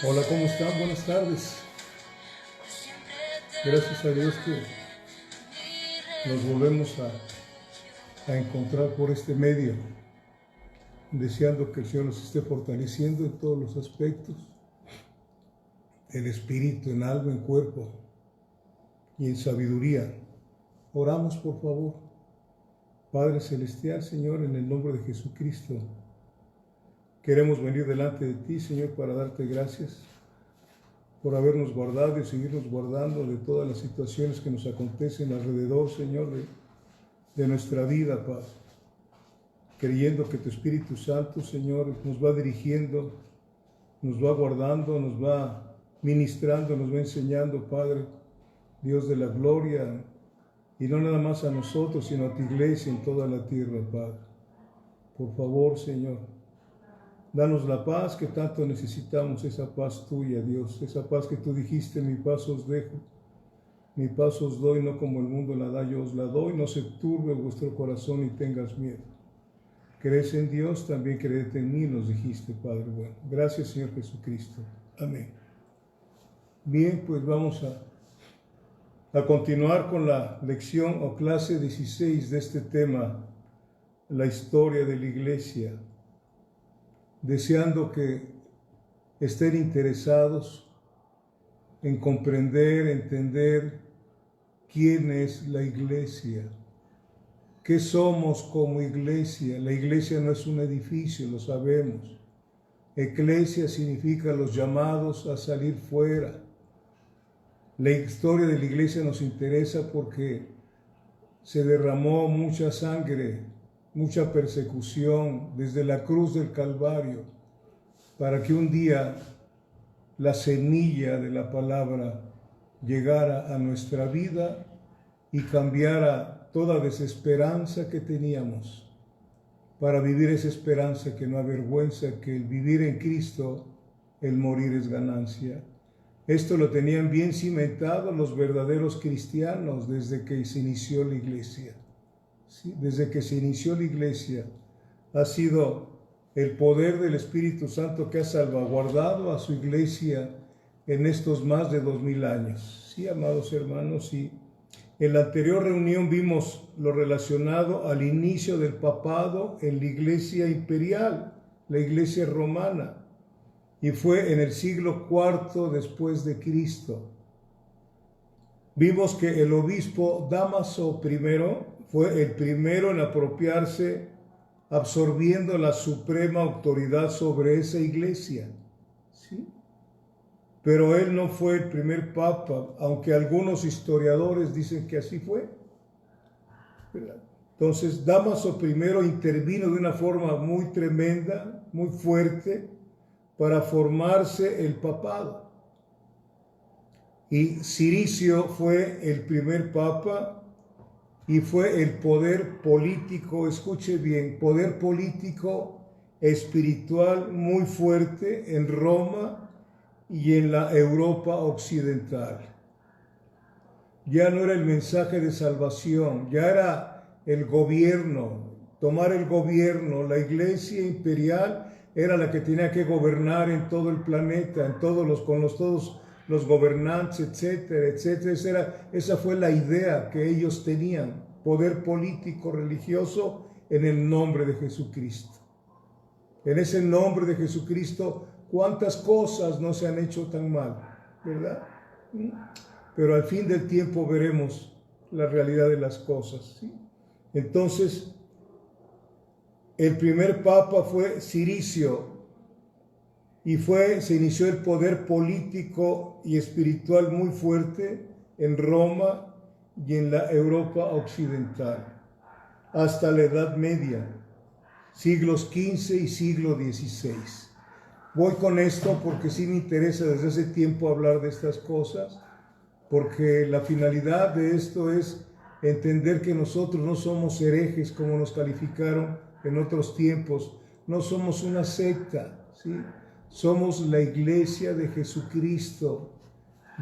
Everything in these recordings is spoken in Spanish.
Hola, ¿cómo están? Buenas tardes. Gracias a Dios que nos volvemos a encontrar por este medio, deseando que el Señor nos esté fortaleciendo en todos los aspectos, en espíritu, en alma, en cuerpo y en sabiduría. Oramos, por favor. Padre Celestial, Señor, en el nombre de Jesucristo, queremos venir delante de ti, Señor, para darte gracias por habernos guardado y seguirnos guardando de todas las situaciones que nos acontecen alrededor, Señor, de nuestra vida, Padre. Creyendo que tu Espíritu Santo, Señor, nos va dirigiendo, nos va guardando, nos va ministrando, nos va enseñando, Padre, Dios de la gloria, y no nada más a nosotros, sino a tu iglesia en toda la tierra, Padre. Por favor, Señor, danos la paz que tanto necesitamos, esa paz tuya, Dios, esa paz que tú dijiste, mi paz os dejo, mi paz os doy, no como el mundo la da, yo os la doy, no se turbe vuestro corazón y tengas miedo. ¿Crees en Dios? También creed en mí, nos dijiste, Padre bueno. Gracias, Señor Jesucristo. Amén. Bien, pues vamos a continuar con la lección o clase 16 de este tema, la historia de la iglesia, deseando que estén interesados en comprender, entender quién es la iglesia, qué somos como iglesia. La iglesia no es un edificio, lo sabemos. Eclesia significa los llamados a salir fuera. La historia de la iglesia nos interesa porque se derramó mucha sangre, mucha persecución desde la cruz del Calvario, para que un día la semilla de la palabra llegara a nuestra vida y cambiara toda desesperanza que teníamos, para vivir esa esperanza que no avergüenza, que el vivir en Cristo, el morir es ganancia. Esto lo tenían bien cimentado los verdaderos cristianos desde que se inició la iglesia. ¿Sí? Desde que se inició la iglesia ha sido el poder del Espíritu Santo que ha salvaguardado a su iglesia en estos más de 2000 años. Sí, amados hermanos, sí. En la anterior reunión vimos lo relacionado al inicio del papado en la iglesia imperial, la iglesia romana, y fue en el siglo IV después de Cristo. Vimos que el obispo Dámaso I fue el primero en apropiarse, absorbiendo la suprema autoridad sobre esa iglesia. ¿Sí? Pero él no fue el primer papa, aunque algunos historiadores dicen que así fue. ¿Verdad? Entonces, Dámaso I intervino de una forma muy tremenda, muy fuerte, para formarse el papado. Y Ciricio fue el primer papa y fue el poder político, escuche bien, poder político espiritual muy fuerte en Roma y en la Europa occidental. Ya no era el mensaje de salvación, ya era el gobierno, tomar el gobierno. La iglesia imperial era la que tenía que gobernar en todo el planeta, todos los gobernantes, etcétera, etcétera. Esa fue la idea que ellos tenían, poder político, religioso, en el nombre de Jesucristo. En ese nombre de Jesucristo, ¿cuántas cosas no se han hecho tan mal? ¿Verdad? Pero al fin del tiempo veremos la realidad de las cosas. ¿Sí? Entonces, el primer papa fue Ciricio y se inició el poder político y espiritual muy fuerte en Roma y en la Europa occidental, hasta la Edad Media, siglos XV y siglo XVI. Voy con esto porque sí me interesa desde hace tiempo hablar de estas cosas, porque la finalidad de esto es entender que nosotros no somos herejes como nos calificaron en otros tiempos, no somos una secta, ¿sí? Somos la iglesia de Jesucristo,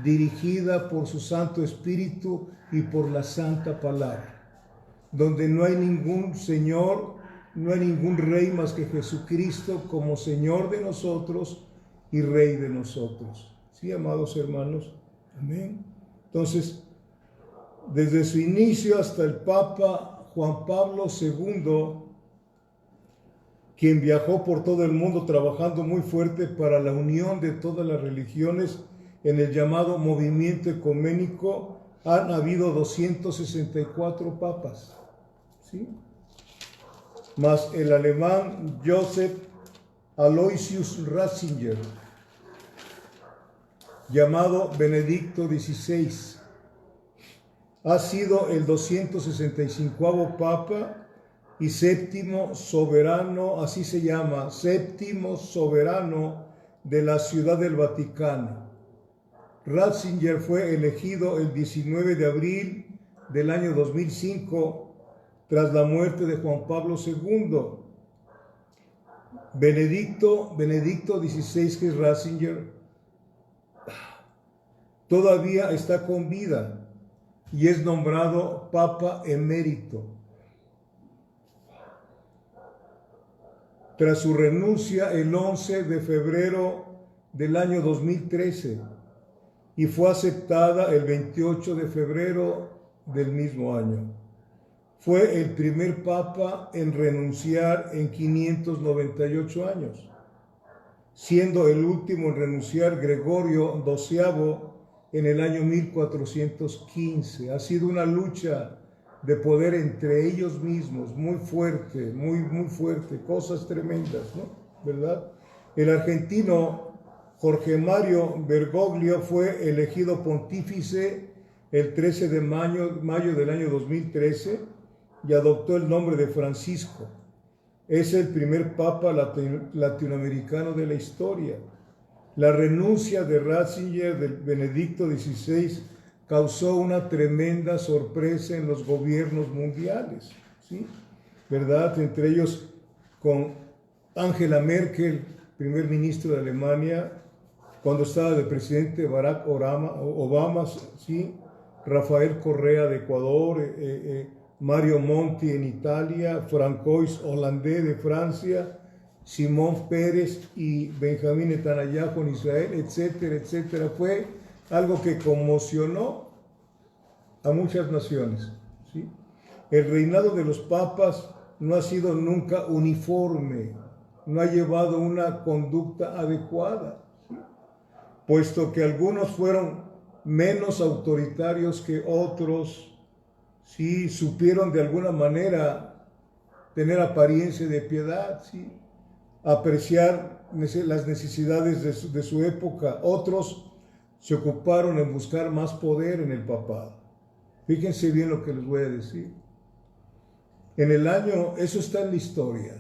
dirigida por su Santo Espíritu y por la Santa Palabra. donde no hay ningún Señor, no hay ningún Rey más que Jesucristo como Señor de nosotros y Rey de nosotros. ¿Sí, amados hermanos? Amén. Entonces, desde su inicio hasta el Papa Juan Pablo II, quien viajó por todo el mundo trabajando muy fuerte para la unión de todas las religiones en el llamado movimiento ecuménico, han habido 264 papas, ¿sí? Más el alemán Joseph Aloysius Ratzinger, llamado Benedicto XVI, ha sido el 265º papa y séptimo soberano, así se llama, séptimo soberano de la Ciudad del Vaticano. Ratzinger fue elegido el 19 de abril del año 2005 tras la muerte de Juan Pablo II. Benedicto XVI, que es Ratzinger, todavía está con vida y es nombrado Papa emérito. Tras su renuncia el 11 de febrero del año 2013 y fue aceptada el 28 de febrero del mismo año. Fue el primer papa en renunciar en 598 años, siendo el último en renunciar Gregorio XII en el año 1415. Ha sido una lucha de poder entre ellos mismos, muy fuerte, muy fuerte, cosas tremendas, ¿no? ¿Verdad? El argentino Jorge Mario Bergoglio fue elegido pontífice el 13 de mayo del año 2013 y adoptó el nombre de Francisco. Es el primer papa latinoamericano de la historia. La renuncia de Ratzinger, de Benedicto XVI, causó una tremenda sorpresa en los gobiernos mundiales, ¿sí? ¿Verdad? Entre ellos con Angela Merkel, primer ministro de Alemania, cuando estaba de presidente Barack Obama, ¿sí? Rafael Correa de Ecuador, Mario Monti en Italia, Francois Hollande de Francia, Simón Pérez y Benjamín Netanyahu en Israel, etcétera, etcétera. Fue algo que conmocionó a muchas naciones, ¿sí? El reinado de los papas no ha sido nunca uniforme, no ha llevado una conducta adecuada, ¿sí? Puesto que algunos fueron menos autoritarios que otros, ¿sí? Supieron de alguna manera tener apariencia de piedad, ¿sí? Apreciar las necesidades de su época. Otros se ocuparon en buscar más poder en el papado. Fíjense bien lo que les voy a decir. Eso está en la historia.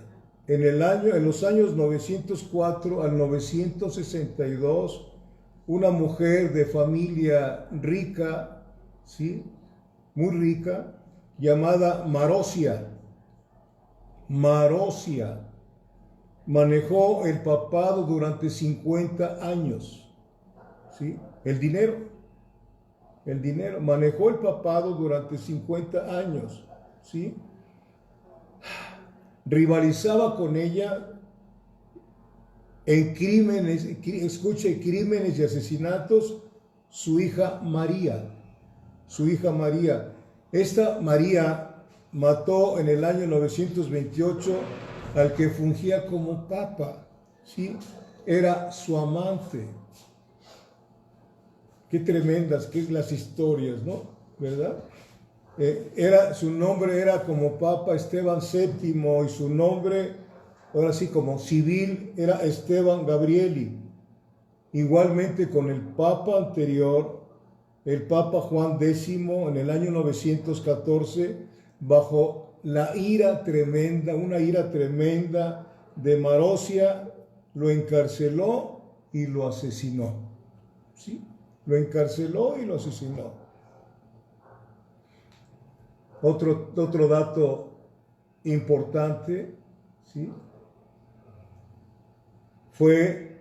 En los años 904 al 962, una mujer de familia rica, ¿sí? Muy rica, llamada Marosia, manejó el papado durante 50 años, ¿sí? El dinero, manejó el papado durante 50 años, ¿sí? Rivalizaba con ella en crímenes y asesinatos, su hija María. Esta María mató en el año 928 al que fungía como papa, ¿sí? Era su amante. Qué tremendas, qué las historias, ¿no? ¿Verdad? Su nombre era como papa Esteban VII y su nombre, ahora sí como civil, era Esteban Gabrieli. Igualmente con el papa anterior, el papa Juan X, en el año 914, bajo una ira tremenda de Marosia, lo encarceló y lo asesinó. ¿Sí? Lo encarceló y lo asesinó. Otro dato importante, ¿sí? Fue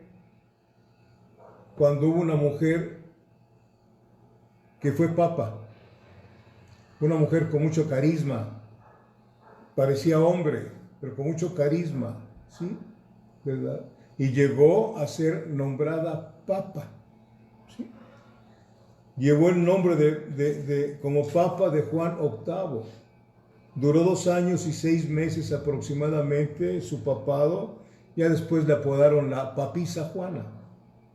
cuando hubo una mujer que fue papa, una mujer con mucho carisma, parecía hombre, pero con mucho carisma, ¿sí? ¿Verdad? Y llegó a ser nombrada papa, ¿sí? Llevó el nombre como papa de Juan VIII. Duró 2 años y 6 meses aproximadamente su papado. Ya después le apodaron la papisa Juana.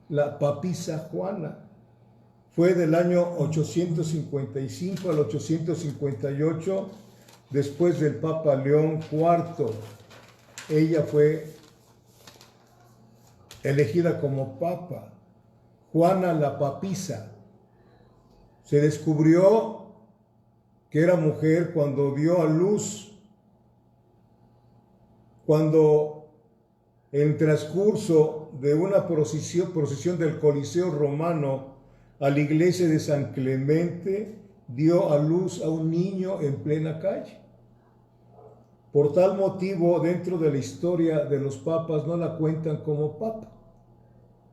La papisa Juana. Fue del año 855 al 858, después del Papa León IV. Ella fue elegida como papa. Juana la papisa. Se descubrió que era mujer cuando dio a luz, cuando en transcurso de una procesión del Coliseo Romano a la iglesia de San Clemente, dio a luz a un niño en plena calle. Por tal motivo, dentro de la historia de los papas no la cuentan como papa,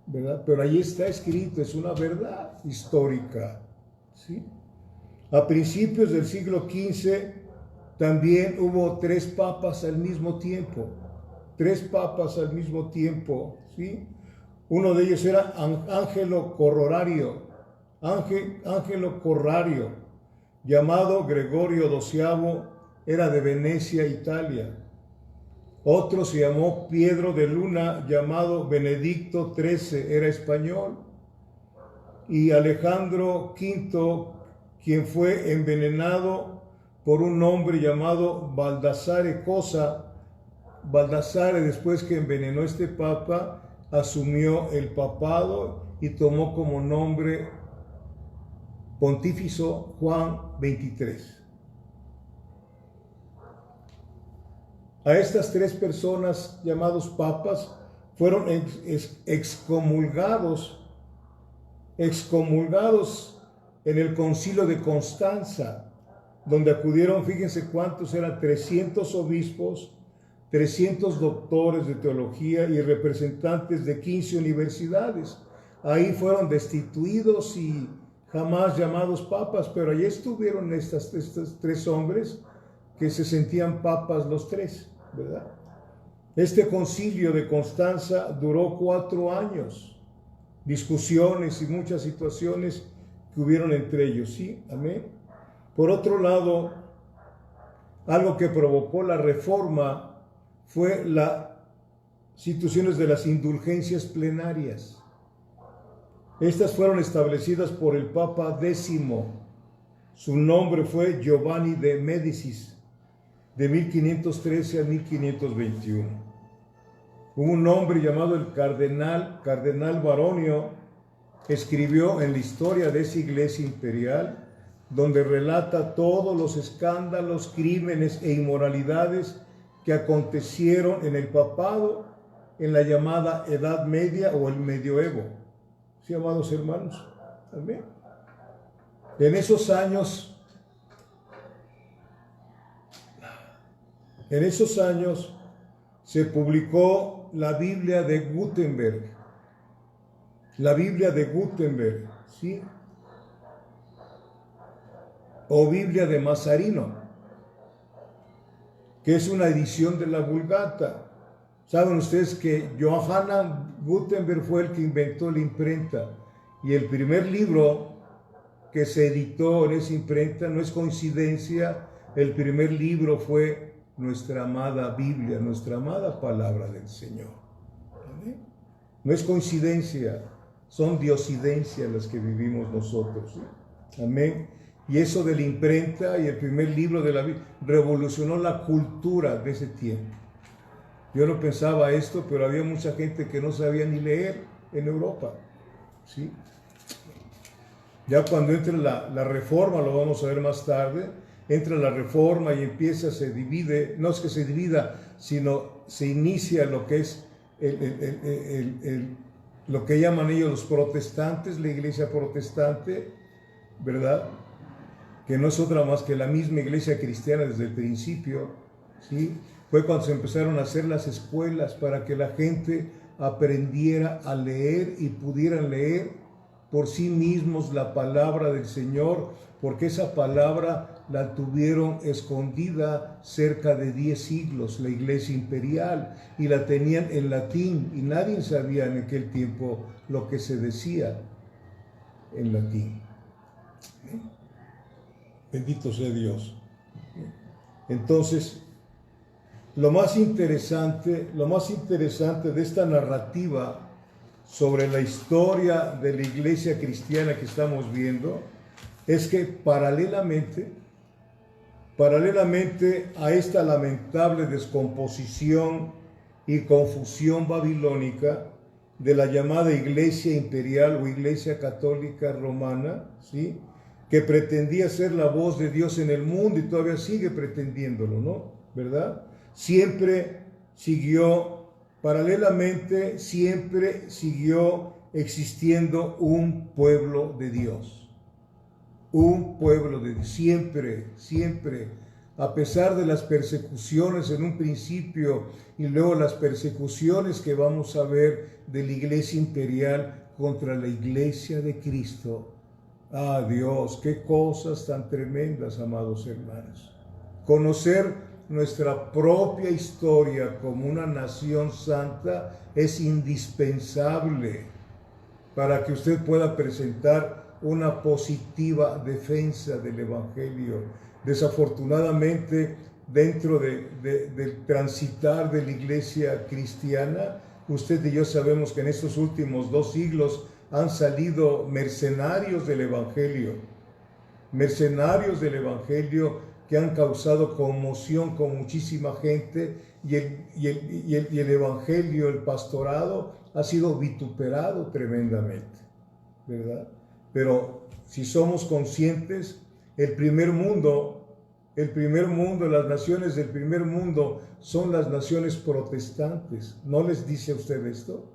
¿verdad? Pero ahí está escrito, es una verdad histórica, ¿sí? A principios del siglo XV también hubo 3 papas al mismo tiempo. 3 papas al mismo tiempo, ¿sí? Uno de ellos era Ángelo Corrario, llamado Gregorio XII, era de Venecia, Italia. Otro se llamó Pietro de Luna, llamado Benedicto XIII, era español. Y Alejandro V, quien fue envenenado por un hombre llamado Baldassare Cosa. Baldassare, después que envenenó a este papa, asumió el papado y tomó como nombre pontífice Juan XXIII. A estas 3 personas llamados papas fueron excomulgados en el concilio de Constanza, donde acudieron, fíjense cuántos eran, 300 obispos, 300 doctores de teología y representantes de 15 universidades. Ahí fueron destituidos y jamás llamados papas, pero allí estuvieron estos 3 hombres que se sentían papas los 3, ¿verdad? Este concilio de Constanza duró 4 años, discusiones y muchas situaciones que hubieron entre ellos, ¿sí? Amén. Por otro lado, algo que provocó la reforma fue las instituciones de las indulgencias plenarias. Estas fueron establecidas por el Papa X. Su nombre fue Giovanni de Médicis, de 1513 a 1521. Hubo un hombre llamado el Cardenal Baronio, que escribió en la historia de esa iglesia imperial, donde relata todos los escándalos, crímenes e inmoralidades que acontecieron en el papado en la llamada Edad Media o el Medioevo. ¿Sí, amados hermanos? Amén. En esos años se publicó la Biblia de Gutenberg. La Biblia de Gutenberg, ¿sí? O Biblia de Mazarino, que es una edición de la Vulgata. Saben ustedes que Johann Gutenberg fue el que inventó la imprenta, y el primer libro que se editó en esa imprenta, no es coincidencia, el primer libro fue nuestra amada Biblia, nuestra amada palabra del Señor. ¿Amén? No es coincidencia, son diosidencias las que vivimos nosotros, ¿sí? Amén. Y eso de la imprenta y el primer libro de la Biblia revolucionó la cultura de ese tiempo. Yo no pensaba esto, pero había mucha gente que no sabía ni leer en Europa, ¿sí? Ya cuando entra la reforma, lo vamos a ver más tarde, entra la reforma y empieza, se divide, no es que se divida, sino se inicia lo que es lo que llaman ellos los protestantes, la iglesia protestante, ¿verdad? Que no es otra más que la misma iglesia cristiana desde el principio, ¿sí? Fue cuando se empezaron a hacer las escuelas para que la gente aprendiera a leer y pudieran leer por sí mismos la palabra del Señor, porque esa palabra la tuvieron escondida cerca de 10 siglos, la Iglesia imperial, y la tenían en latín, y nadie sabía en aquel tiempo lo que se decía en latín. Bendito sea Dios. Entonces, lo más interesante de esta narrativa sobre la historia de la iglesia cristiana que estamos viendo es que paralelamente a esta lamentable descomposición y confusión babilónica de la llamada Iglesia Imperial o Iglesia Católica Romana, ¿sí?, que pretendía ser la voz de Dios en el mundo y todavía sigue pretendiéndolo, ¿no? ¿Verdad? Paralelamente siempre siguió existiendo un pueblo de Dios. Un pueblo de Dios, siempre, a pesar de las persecuciones en un principio y luego las persecuciones que vamos a ver de la Iglesia Imperial contra la Iglesia de Cristo. Ah, Dios, qué cosas tan tremendas, amados hermanos. Conocer nuestra propia historia como una nación santa es indispensable para que usted pueda presentar una positiva defensa del Evangelio. Desafortunadamente, dentro del transitar de la iglesia cristiana, usted y yo sabemos que en estos últimos 2 siglos han salido mercenarios del Evangelio que han causado conmoción con muchísima gente, y el Evangelio, el pastorado, ha sido vituperado tremendamente, ¿verdad? Pero si somos conscientes, el primer mundo, las naciones del primer mundo son las naciones protestantes. ¿No les dice a usted esto?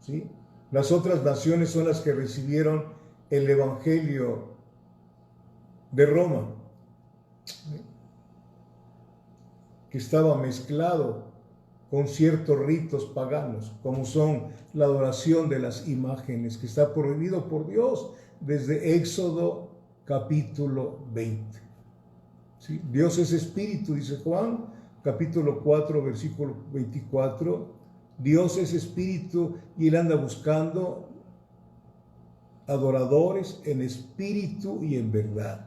¿Sí? Las otras naciones son las que recibieron el Evangelio de Roma, que estaba mezclado con ciertos ritos paganos, como son la adoración de las imágenes, que está prohibido por Dios desde Éxodo capítulo 20. ¿Sí? Dios es espíritu, dice Juan, capítulo 4, versículo 24. Dios es espíritu y Él anda buscando adoradores en espíritu y en verdad.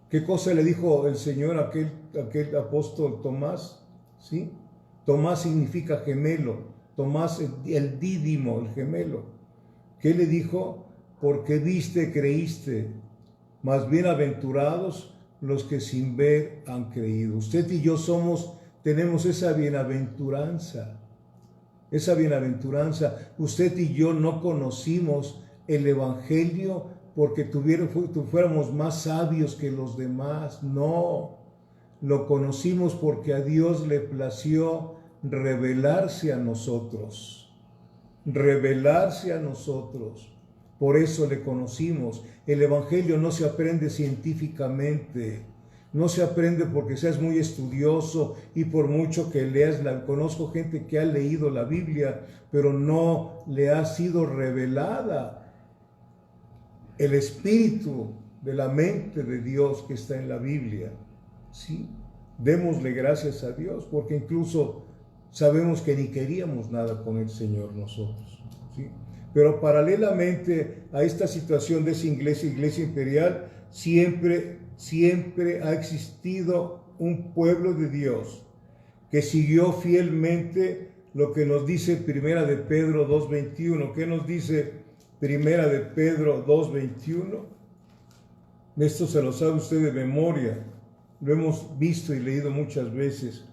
¿Qué cosa le dijo el Señor a aquel apóstol Tomás? ¿Sí? Tomás significa gemelo, Tomás el dídimo, el gemelo. ¿Qué le dijo? Porque viste, creíste, más bienaventurados los que sin ver han creído. Usted y yo tenemos esa bienaventuranza. Usted y yo no conocimos el Evangelio porque fuéramos más sabios que los demás. No, lo conocimos porque a Dios le plació revelarse a nosotros. Por eso le conocimos. El Evangelio no se aprende científicamente, no se aprende porque seas muy estudioso y por mucho que leas. Conozco gente que ha leído la Biblia, pero no le ha sido revelada el espíritu de la mente de Dios que está en la Biblia. Sí, démosle gracias a Dios, porque incluso sabemos que ni queríamos nada con el Señor nosotros. ¿Sí? Pero paralelamente a esta situación de esa iglesia imperial, siempre ha existido un pueblo de Dios que siguió fielmente lo que nos dice Primera de Pedro 2:21. ¿Qué nos dice Primera de Pedro 2:21? Esto se lo sabe usted de memoria, lo hemos visto y leído muchas veces.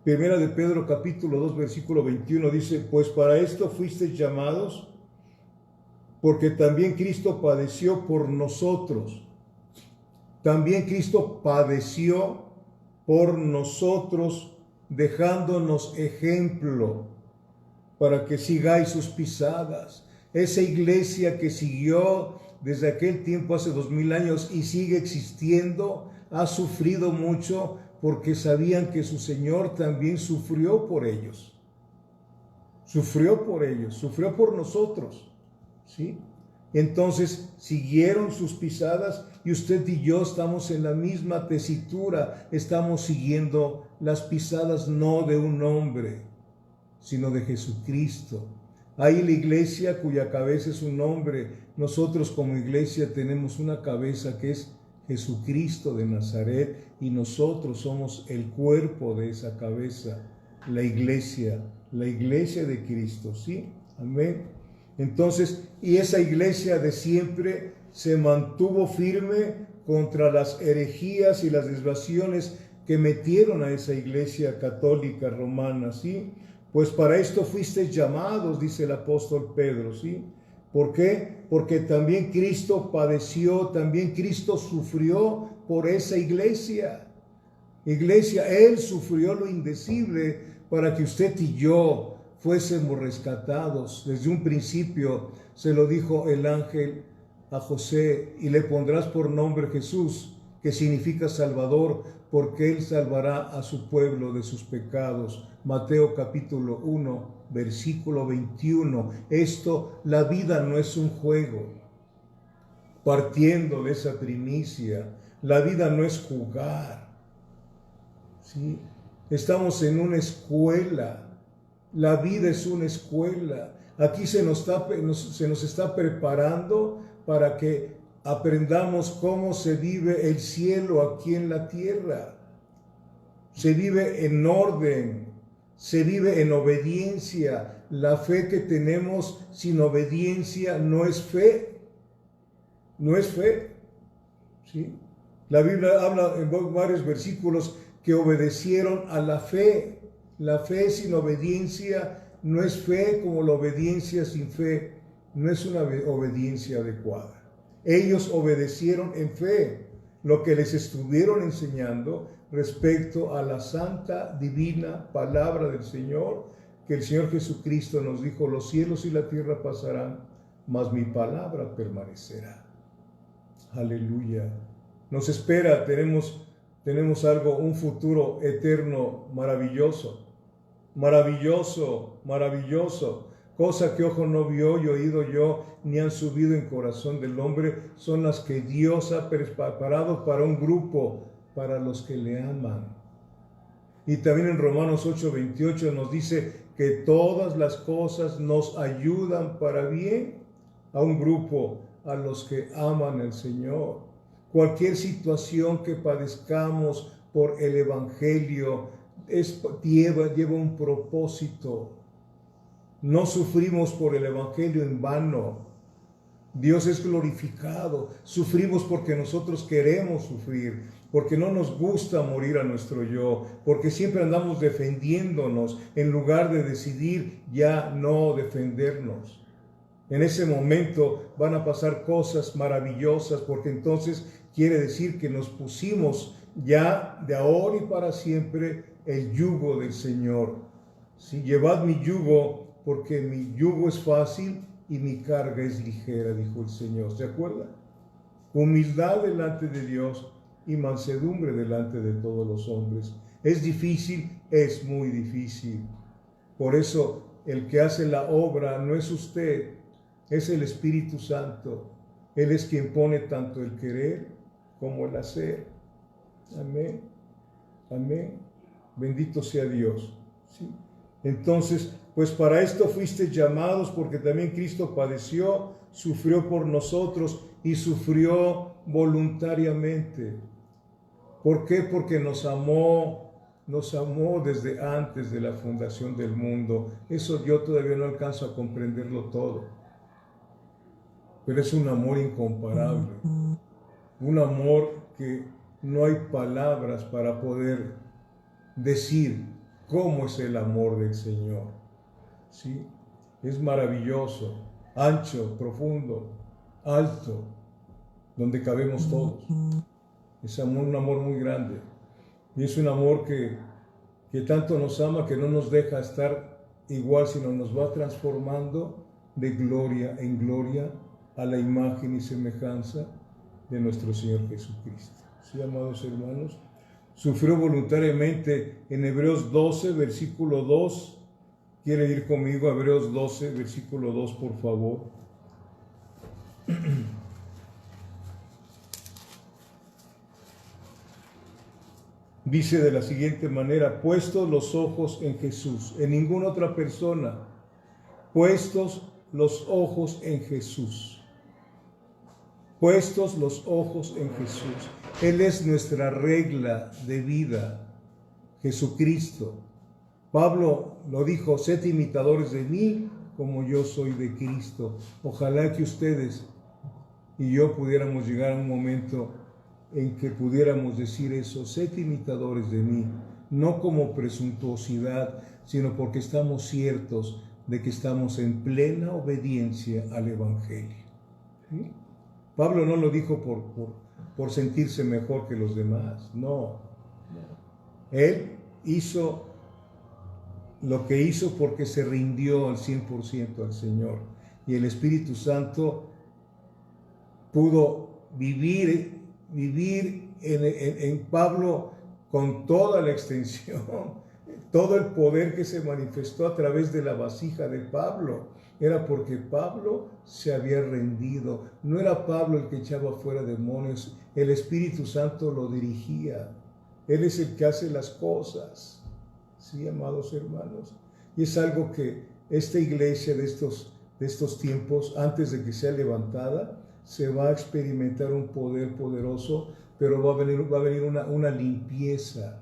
Primera de Pedro capítulo 2 versículo 21 dice: pues para esto fuisteis llamados, porque también Cristo padeció por nosotros. También Cristo padeció por nosotros, dejándonos ejemplo para que sigáis sus pisadas. Esa iglesia que siguió desde aquel tiempo, hace 2000 años, y sigue existiendo, ha sufrido mucho porque sabían que su Señor también sufrió por ellos. Sufrió por nosotros, ¿sí? Entonces siguieron sus pisadas y usted y yo estamos en la misma tesitura, estamos siguiendo las pisadas no de un hombre, sino de Jesucristo. Hay la iglesia cuya cabeza es un hombre. Nosotros como iglesia tenemos una cabeza que es Jesucristo de Nazaret y nosotros somos el cuerpo de esa cabeza, la iglesia de Cristo, ¿sí? Amén. Entonces, y esa iglesia de siempre se mantuvo firme contra las herejías y las desviaciones que metieron a esa iglesia católica romana, ¿sí? Pues para esto fuisteis llamados, dice el apóstol Pedro, ¿sí? ¿Por qué? Porque también Cristo padeció, también Cristo sufrió por esa iglesia. Él sufrió lo indecible para que usted y yo fuésemos rescatados. Desde un principio se lo dijo el ángel a José, y le pondrás por nombre Jesús, que significa Salvador, porque Él salvará a su pueblo de sus pecados. Mateo capítulo 1, versículo 21. La vida no es un juego. Partiendo de esa primicia, la vida no es jugar. ¿Sí? Estamos en una escuela. La vida es una escuela. Aquí se nos está preparando para que aprendamos cómo se vive el cielo aquí en la tierra. Se vive en orden, se vive en obediencia. La fe que tenemos sin obediencia no es fe. No es fe. ¿Sí? La Biblia habla en varios versículos que obedecieron a la fe. La fe sin obediencia no es fe, como la obediencia sin fe no es una obediencia adecuada. Ellos obedecieron en fe lo que les estuvieron enseñando respecto a la santa, divina palabra del Señor, que el Señor Jesucristo nos dijo: los cielos y la tierra pasarán, mas mi palabra permanecerá. Aleluya. Nos espera, tenemos algo, un futuro eterno maravilloso, maravilloso, maravilloso. Cosa que ojo no vio y oído yo, ni han subido en corazón del hombre, son las que Dios ha preparado para un grupo, para los que le aman. Y también en Romanos 8:28 nos dice que todas las cosas nos ayudan para bien a un grupo, a los que aman al Señor. Cualquier situación que padezcamos por el Evangelio lleva un propósito. No sufrimos por el Evangelio en vano. Dios es glorificado. Sufrimos porque nosotros queremos sufrir, porque no nos gusta morir a nuestro yo, porque siempre andamos defendiéndonos en lugar de decidir ya no defendernos. En ese momento van a pasar cosas maravillosas, porque entonces quiere decir que nos pusimos ya de ahora y para siempre el yugo del Señor. Sí, llevad mi yugo, porque mi yugo es fácil y mi carga es ligera, dijo el Señor. ¿Se acuerda? Humildad delante de Dios y mansedumbre delante de todos los hombres. ¿Es difícil? Es muy difícil. Por eso el que hace la obra no es usted, es el Espíritu Santo. Él es quien pone tanto el querer como el hacer. Amén. Amén. Bendito sea Dios. ¿Sí? Entonces, pues para esto fuisteis llamados, porque también Cristo padeció, sufrió por nosotros y sufrió voluntariamente. ¿Por qué? Porque nos amó desde antes de la fundación del mundo. Eso yo todavía no alcanzo a comprenderlo todo. Pero es un amor incomparable. Un amor que no hay palabras para poder decir cómo es el amor del Señor. ¿Sí? Es maravilloso, ancho, profundo, alto, donde cabemos todos. Es un amor muy grande. Y es un amor que tanto nos ama que no nos deja estar igual, sino nos va transformando de gloria en gloria a la imagen y semejanza de nuestro Señor Jesucristo. ¿Sí, amados hermanos? Sufrió voluntariamente en Hebreos 12, versículo 2. ¿Quiere ir conmigo a Hebreos 12, versículo 2, por favor? Dice de la siguiente manera: puestos los ojos en Jesús, en ninguna otra persona, puestos los ojos en Jesús. Puestos los ojos en Jesús. Él es nuestra regla de vida, Jesucristo. Pablo lo dijo: sed imitadores de mí como yo soy de Cristo. Ojalá que ustedes y yo pudiéramos llegar a un momento en que pudiéramos decir eso: sed imitadores de mí, no como presuntuosidad, sino porque estamos ciertos de que estamos en plena obediencia al Evangelio. ¿Sí? Pablo no lo dijo por sentirse mejor que los demás, no. Él hizo lo que hizo porque se rindió al 100% al Señor, y el Espíritu Santo pudo vivir en Pablo con toda la extensión, todo el poder que se manifestó a través de la vasija de Pablo. Era porque Pablo se había rendido. No era Pablo el que echaba fuera demonios, el Espíritu Santo lo dirigía. Él es el que hace las cosas. Sí, amados hermanos. Y es algo que esta iglesia de estos tiempos, antes de que sea levantada, se va a experimentar un poder poderoso, pero va a venir una limpieza.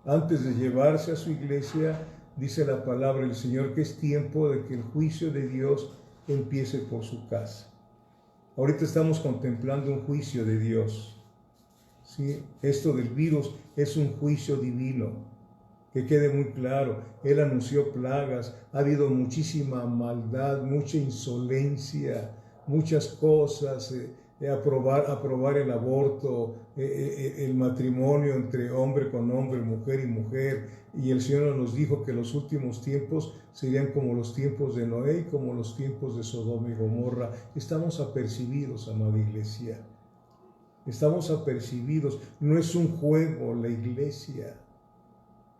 Antes de llevarse a su iglesia, dice la palabra del Señor que es tiempo de que el juicio de Dios empiece por su casa. Ahorita estamos contemplando un juicio de Dios. ¿Sí? Esto del virus es un juicio divino. Que quede muy claro, Él anunció plagas, ha habido muchísima maldad, mucha insolencia, muchas cosas, aprobar el aborto, el matrimonio entre hombre con hombre, mujer y mujer, y el Señor nos dijo que los últimos tiempos serían como los tiempos de Noé y como los tiempos de Sodoma y Gomorra. Estamos apercibidos, amada iglesia, estamos apercibidos. No es un juego la iglesia.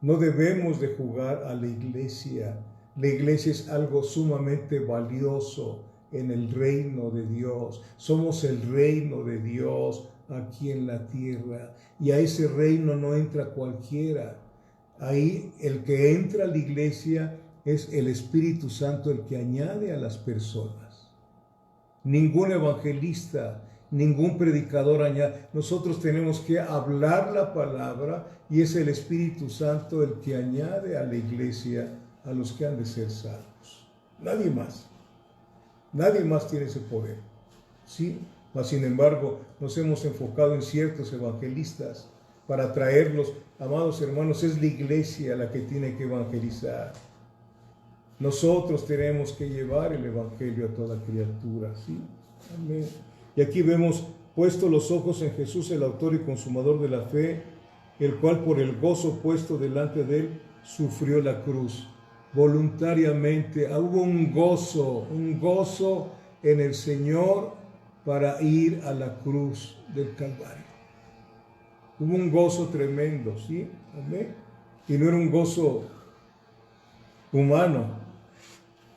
No debemos de jugar a la iglesia. La iglesia es algo sumamente valioso en el reino de Dios. Somos el reino de Dios aquí en la tierra. Y a ese reino no entra cualquiera. Ahí el que entra a la iglesia es el Espíritu Santo, el que añade a las personas. Ningún evangelista, ningún predicador añade. Nosotros tenemos que hablar la palabra y es el Espíritu Santo el que añade a la iglesia a los que han de ser salvos. Nadie más. Nadie más tiene ese poder. ¿Sí? Mas, sin embargo, nos hemos enfocado en ciertos evangelistas para traerlos. Amados hermanos, es la iglesia la que tiene que evangelizar. Nosotros tenemos que llevar el evangelio a toda criatura. ¿Sí? Amén. Y aquí vemos: puesto los ojos en Jesús, el autor y consumador de la fe, el cual por el gozo puesto delante de él sufrió la cruz. Voluntariamente, hubo un gozo en el Señor para ir a la cruz del Calvario. Hubo un gozo tremendo, ¿sí? Amén. Y no era un gozo humano,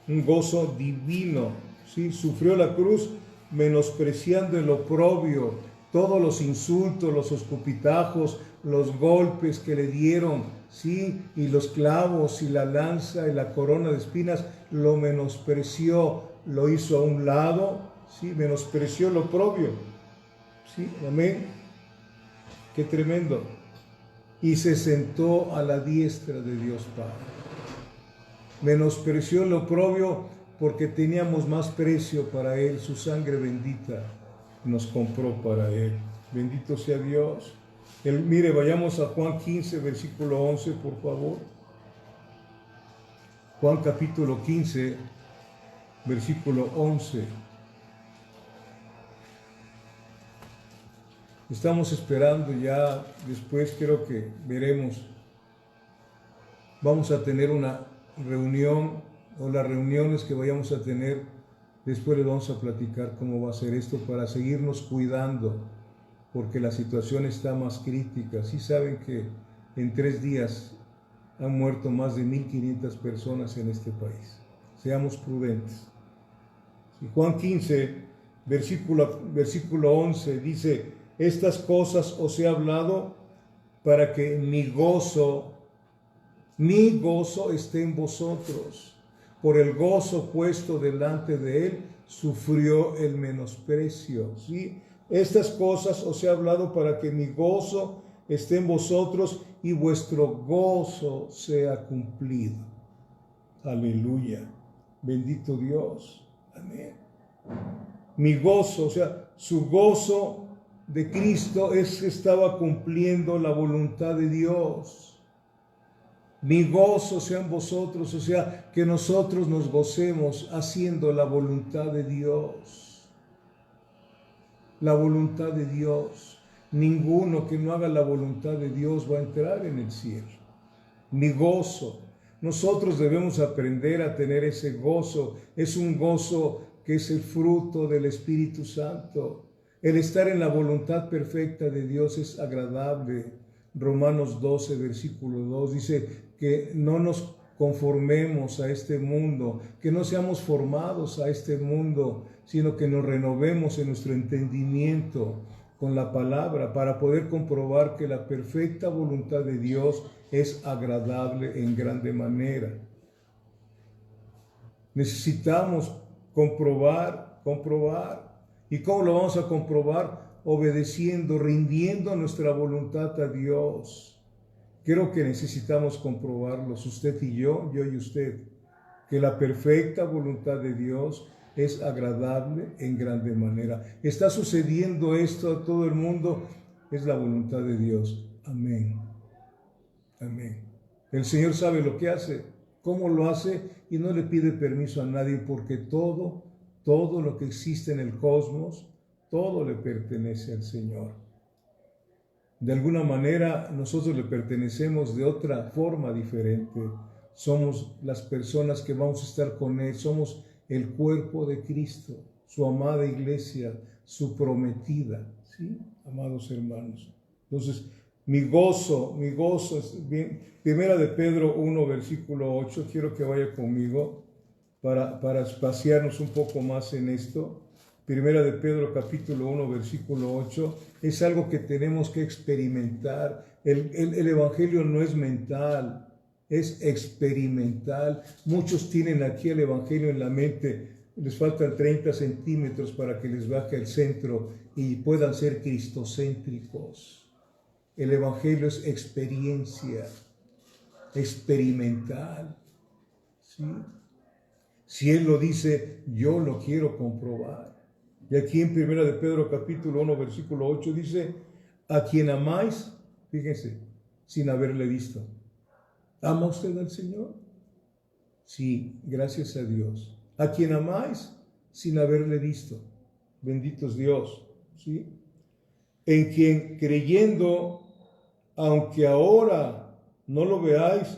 un gozo divino, ¿sí? Sufrió la cruz menospreciando el oprobio, todos los insultos, los escupitajos, los golpes que le dieron, ¿sí? Y los clavos y la lanza y la corona de espinas, lo menospreció, lo hizo a un lado, ¿sí? Menospreció el oprobio, ¿sí? Amén. Qué tremendo. Y se sentó a la diestra de Dios Padre. Menospreció el oprobio porque teníamos más precio para Él. Su sangre bendita nos compró para Él. Bendito sea Dios. Mire, vayamos a Juan 15, versículo 11, por favor. Juan capítulo 15, versículo 11. Estamos esperando ya, después creo que veremos. Vamos a tener una reunión, o las reuniones que vayamos a tener, después les vamos a platicar cómo va a ser esto para seguirnos cuidando, porque la situación está más crítica. Sí saben que en 3 días han muerto más de 1,500 personas en este país. Seamos prudentes. Y Juan 15, versículo 11, dice, estas cosas os he hablado para que mi gozo esté en vosotros. Por el gozo puesto delante de él, sufrió el menosprecio. ¿Sí? Estas cosas os he hablado para que mi gozo esté en vosotros y vuestro gozo sea cumplido. Aleluya. Bendito Dios. Amén. Mi gozo, o sea, su gozo de Cristo es que estaba cumpliendo la voluntad de Dios. Mi gozo sea en vosotros, o sea, que nosotros nos gocemos haciendo la voluntad de Dios. La voluntad de Dios. Ninguno que no haga la voluntad de Dios va a entrar en el cielo. Mi gozo. Nosotros debemos aprender a tener ese gozo. Es un gozo que es el fruto del Espíritu Santo. El estar en la voluntad perfecta de Dios es agradable. Romanos 12, versículo 2 dice que no nos conformemos a este mundo, que no seamos formados a este mundo, sino que nos renovemos en nuestro entendimiento con la palabra para poder comprobar que la perfecta voluntad de Dios es agradable en grande manera. Necesitamos comprobar. ¿Y cómo lo vamos a comprobar? Obedeciendo, rindiendo nuestra voluntad a Dios. Creo que necesitamos comprobarlos, usted y yo y usted, que la perfecta voluntad de Dios es agradable en grande manera. Está sucediendo esto a todo el mundo, es la voluntad de Dios. Amén. Amén. El Señor sabe lo que hace, cómo lo hace y no le pide permiso a nadie porque todo lo que existe en el cosmos, todo le pertenece al Señor. De alguna manera nosotros le pertenecemos de otra forma diferente. Somos las personas que vamos a estar con Él, somos el cuerpo de Cristo, su amada iglesia, su prometida, ¿sí? Amados hermanos. Entonces, mi gozo es bien. Primera de Pedro 1, versículo 8, quiero que vaya conmigo para espaciarnos un poco más en esto. Primera de Pedro capítulo 1, versículo 8, es algo que tenemos que experimentar. El Evangelio no es mental, es experimental. Muchos tienen aquí el Evangelio en la mente, les faltan 30 centímetros para que les baje el centro y puedan ser cristocéntricos. El Evangelio es experiencia, experimental. ¿Sí? Si Él lo dice, yo lo quiero comprobar. Y aquí en Primera de Pedro capítulo 1, versículo 8 dice, a quien amáis, fíjense, sin haberle visto. ¿Ama usted al Señor? Sí, gracias a Dios. A quien amáis, sin haberle visto. Bendito es Dios, ¿sí? En quien creyendo, aunque ahora no lo veáis,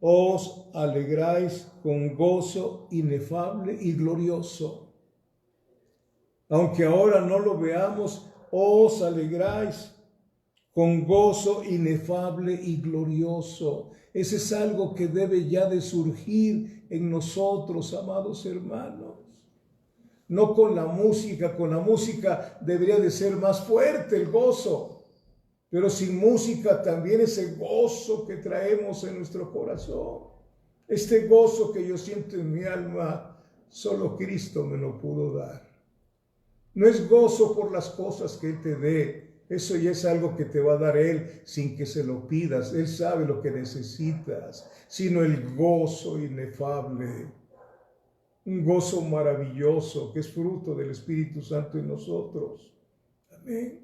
os alegráis con gozo inefable y glorioso. Aunque ahora no lo veamos, os alegráis con gozo inefable y glorioso. Ese es algo que debe ya de surgir en nosotros, amados hermanos. No con la música debería de ser más fuerte el gozo, pero sin música también ese gozo que traemos en nuestro corazón. Este gozo que yo siento en mi alma, solo Cristo me lo pudo dar. No es gozo por las cosas que Él te dé. Eso ya es algo que te va a dar Él sin que se lo pidas. Él sabe lo que necesitas, sino el gozo inefable. Un gozo maravilloso que es fruto del Espíritu Santo en nosotros. Amén.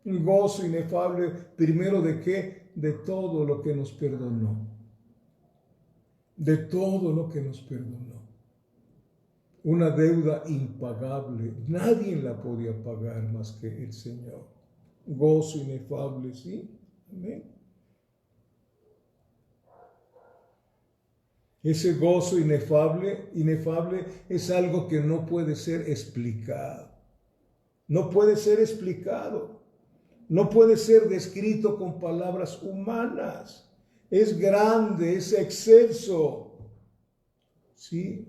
Un gozo inefable, primero ¿de qué? De todo lo que nos perdonó. De todo lo que nos perdonó. Una deuda impagable. Nadie la podía pagar más que el Señor. Gozo inefable, ¿sí? Amén. Ese gozo inefable es algo que no puede ser explicado. No puede ser explicado. No puede ser descrito con palabras humanas. Es grande, es excelso. ¿Sí?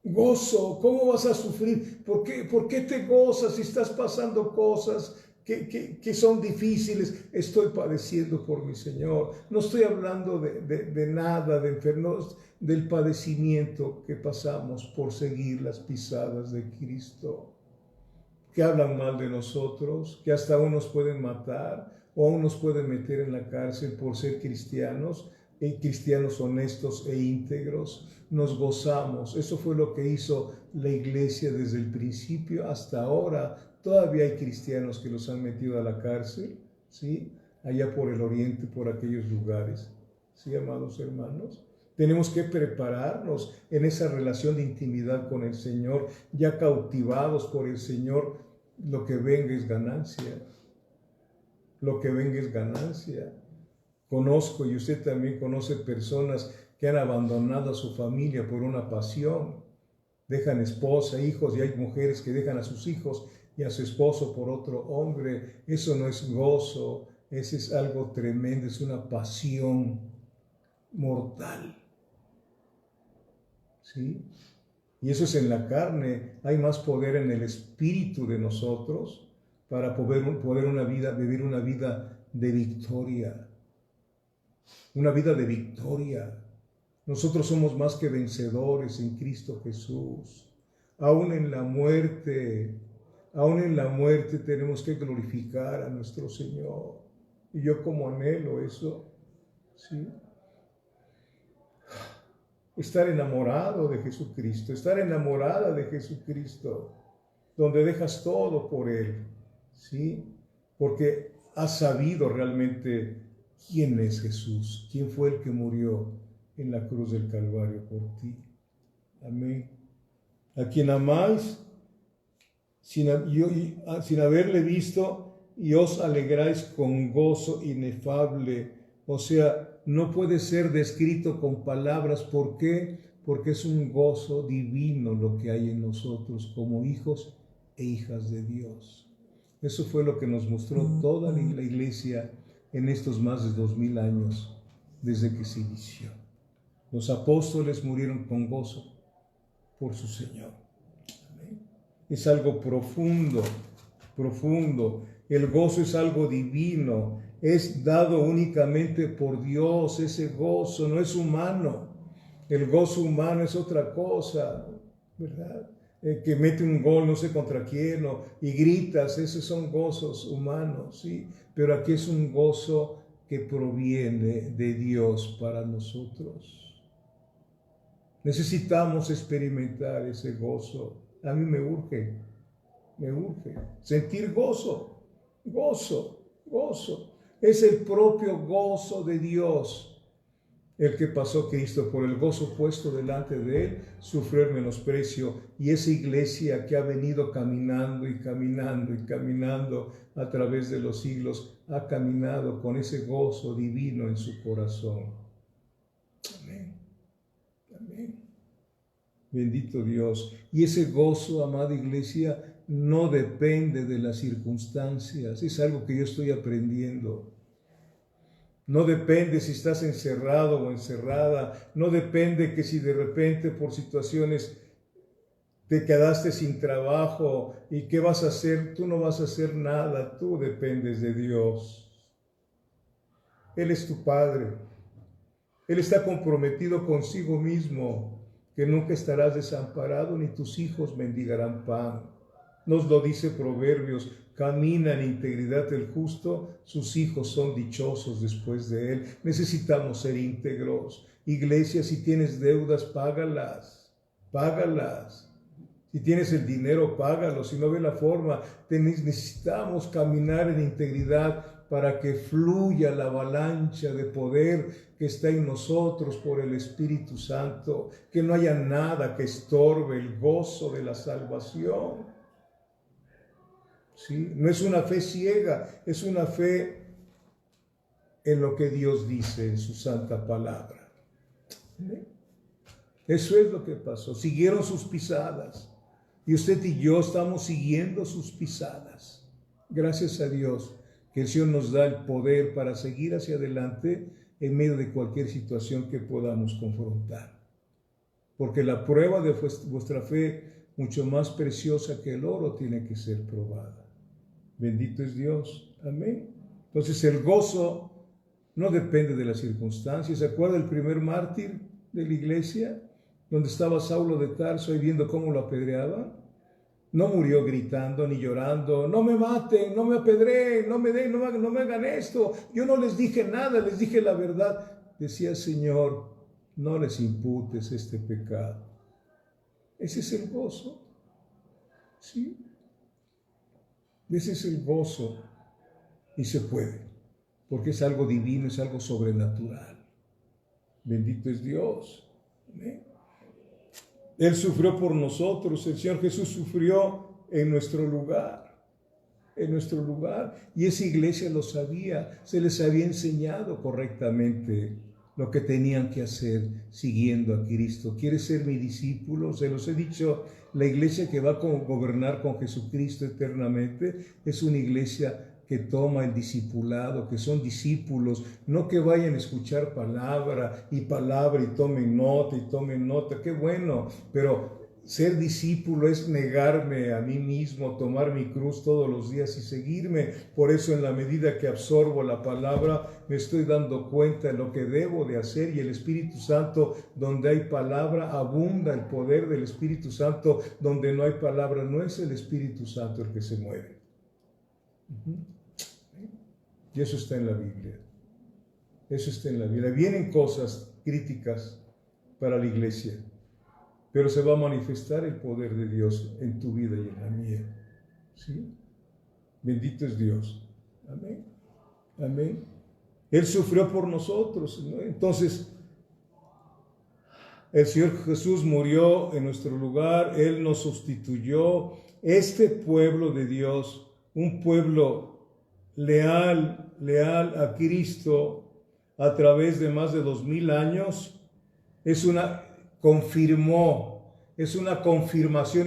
Gozo, ¿cómo vas a sufrir? ¿Por qué te gozas si estás pasando cosas que son difíciles? Estoy padeciendo por mi Señor. No estoy hablando de nada, de enfermedad, del padecimiento que pasamos por seguir las pisadas de Cristo. Que hablan mal de nosotros, que hasta aún nos pueden matar o aún nos pueden meter en la cárcel por ser cristianos, cristianos honestos e íntegros. Nos gozamos. Eso fue lo que hizo la iglesia desde el principio hasta ahora. Todavía hay cristianos que los han metido a la cárcel, ¿sí? Allá por el oriente, por aquellos lugares. ¿Sí, amados hermanos? Tenemos que prepararnos en esa relación de intimidad con el Señor, ya cautivados por el Señor. Lo que venga es ganancia. Lo que venga es ganancia. Conozco, y usted también conoce, personas que han abandonado a su familia por una pasión. Dejan esposa, hijos, y hay mujeres que dejan a sus hijos y a su esposo por otro hombre. Eso no es gozo, eso es algo tremendo, es una pasión mortal. ¿Sí? Y eso es en la carne. Hay más poder en el espíritu de nosotros para poder vivir una vida de victoria. Una vida de victoria. Nosotros somos más que vencedores en Cristo Jesús. Aún en la muerte tenemos que glorificar a nuestro Señor. Y yo como anhelo eso, ¿sí? Estar enamorado de Jesucristo, estar enamorada de Jesucristo, donde dejas todo por Él, ¿sí? Porque has sabido realmente quién es Jesús, quién fue el que murió en la cruz del Calvario por ti. Amén. A quien amáis sin haberle visto, y os alegráis con gozo inefable. O sea, no puede ser descrito con palabras. ¿Por qué? Porque es un gozo divino lo que hay en nosotros como hijos e hijas de Dios. Eso fue lo que nos mostró toda la iglesia en estos más de 2000 años desde que se inició. Los apóstoles murieron con gozo por su Señor. Amén. Es algo profundo, profundo. El gozo es algo divino, es dado únicamente por Dios. Ese gozo no es humano. El gozo humano es otra cosa, ¿verdad? Que mete un gol no sé contra quién y gritas, esos son gozos humanos, ¿sí? Pero aquí es un gozo que proviene de Dios para nosotros. Necesitamos experimentar ese gozo. A mí me urge sentir gozo, gozo, gozo. Es el propio gozo de Dios el que pasó Cristo por el gozo puesto delante de Él, sufrió el menosprecio, y esa iglesia que ha venido caminando y caminando y caminando a través de los siglos, ha caminado con ese gozo divino en su corazón. Amén. Amén. Bendito Dios. Y ese gozo, amada iglesia, no depende de las circunstancias. Es algo que yo estoy aprendiendo. No depende si estás encerrado o encerrada. No depende que si de repente por situaciones te quedaste sin trabajo y qué vas a hacer. Tú no vas a hacer nada. Tú dependes de Dios. Él es tu Padre. Él está comprometido consigo mismo, que nunca estarás desamparado ni tus hijos mendigarán pan. Nos lo dice Proverbios. Camina en integridad el justo, sus hijos son dichosos después de él. Necesitamos ser íntegros. Iglesia, si tienes deudas, págalas, págalas. Si tienes el dinero, págalo. Si no ve la forma, necesitamos caminar en integridad para que fluya la avalancha de poder que está en nosotros por el Espíritu Santo. Que no haya nada que estorbe el gozo de la salvación. ¿Sí? No es una fe ciega, es una fe en lo que Dios dice en su santa palabra. ¿Sí? Eso es lo que pasó. Siguieron sus pisadas. Y usted y yo estamos siguiendo sus pisadas. Gracias a Dios que el Señor nos da el poder para seguir hacia adelante en medio de cualquier situación que podamos confrontar. porque la prueba de vuestra fe, mucho más preciosa que el oro, tiene que ser probada. Bendito es Dios. Amén. Entonces el gozo no depende de las circunstancias. ¿Se acuerda el primer mártir de la iglesia? Donde estaba Saulo de Tarso y viendo cómo lo apedreaban. No murió gritando ni llorando, no me maten, no me apedreen, no me hagan esto. Yo no les dije nada, les dije la verdad. Decía, Señor, no les imputes este pecado. Ese es el gozo. ¿Sí? Ese es el gozo. Y se puede, porque es algo divino, es algo sobrenatural. Bendito es Dios. ¿Amén? Él sufrió por nosotros, el Señor Jesús sufrió en nuestro lugar, y esa iglesia lo sabía, se les había enseñado correctamente lo que tenían que hacer siguiendo a Cristo. ¿Quieres ser mi discípulo? Se los he dicho, la iglesia que va a gobernar con Jesucristo eternamente es una iglesia que toma el discipulado, que son discípulos, no que vayan a escuchar palabra y tomen nota, qué bueno, pero ser discípulo es negarme a mí mismo, tomar mi cruz todos los días y seguirme. Por eso en la medida que absorbo la palabra, me estoy dando cuenta de lo que debo de hacer, y el Espíritu Santo, donde hay palabra, abunda el poder del Espíritu Santo. Donde no hay palabra, no es el Espíritu Santo el que se mueve. Y eso está en la Biblia. Eso está en la Biblia. Vienen cosas críticas para la iglesia, pero se va a manifestar el poder de Dios en tu vida y en la mía. ¿Sí? Bendito es Dios. Amén. Amén. Él sufrió por nosotros, ¿no? Entonces, el Señor Jesús murió en nuestro lugar, Él nos sustituyó. Este pueblo de Dios, un pueblo leal a Cristo a través de más de 2000 años, es una confirmación,